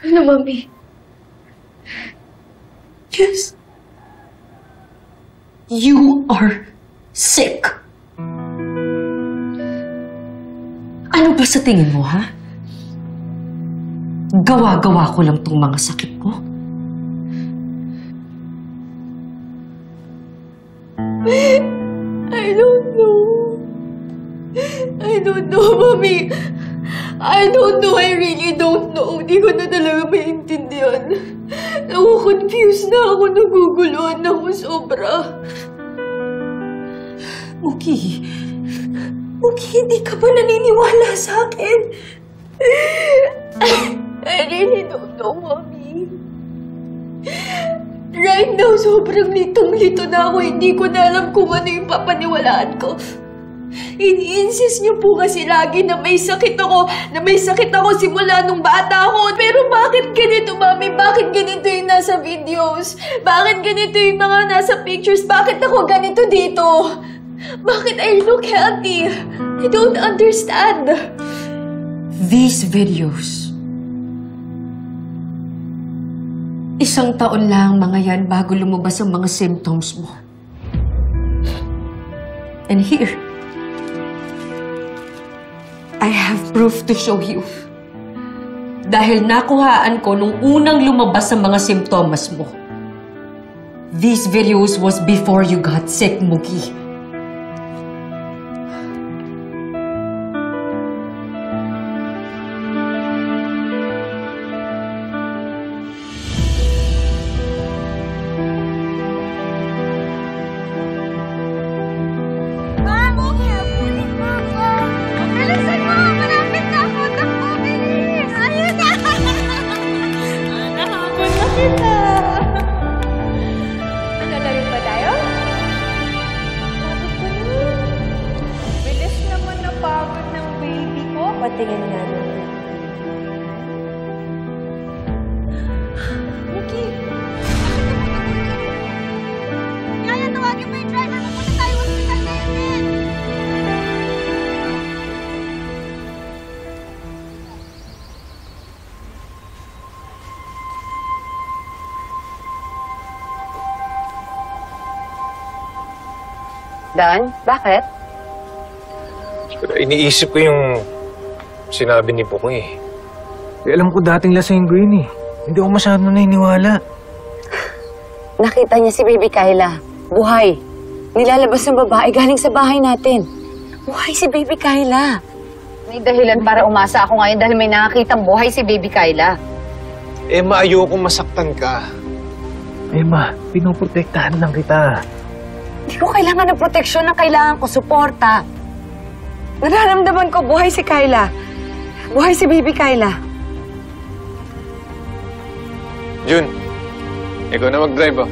Ano, Mami? Yes. You are sick. Ano ba sa tingin mo, ha? Gawa-gawa ko lang tong mga sakit ko. I don't know. I don't know, Mami. I don't know. I really don't know. Hindi ko na talaga maintindihan. Naku-confused na ako. Naguguluhan ako sobra. Muki, hindi ka ba naniniwala sa akin? I really don't know, Mami. Right now, sobrang litong-lito na ako. Hindi ko na alam kung ano yung papaniwalaan ko. Ini-insist niyo po kasi lagi na may sakit ako simula nung bata ako. Pero bakit ganito, Mami? Bakit ganito yung nasa videos? Bakit ganito yung mga nasa pictures? Bakit ako ganito dito? Bakit I look healthy? I don't understand. These videos. Isang taon lang mga yan bago lumabas ang mga symptoms mo. And here, I have proof to show you. Dahil nakuhaan ko nung unang lumabas ang mga simptomas mo. These videos was before you got sick, Muki. Patingin nga natin. Muki! Kaya tawagin mo yung driver. Mapunta tayo hospital ngayon din. Dan, bakit? Iniisip ko yung sinabi ni Pukoy eh. Alam ko dating lasing ko yun eh. Hindi ako masyado naniniwala. Nakita niya si Baby Kyla. Buhay. Nilalabas ng babae galing sa bahay natin. Buhay si Baby Kyla. May dahilan para umasa ako ngayon dahil may nakakitang buhay si Baby Kyla. Emma, ayoko masaktan ka. Emma, pinoprotektahan lang kita. Hindi ko kailangan ng proteksyon, ang kailangan ko suporta. Nararamdaman ko buhay si Kyla. Buhay si Baby Kyla. Jun, ikaw na mag-drive ah.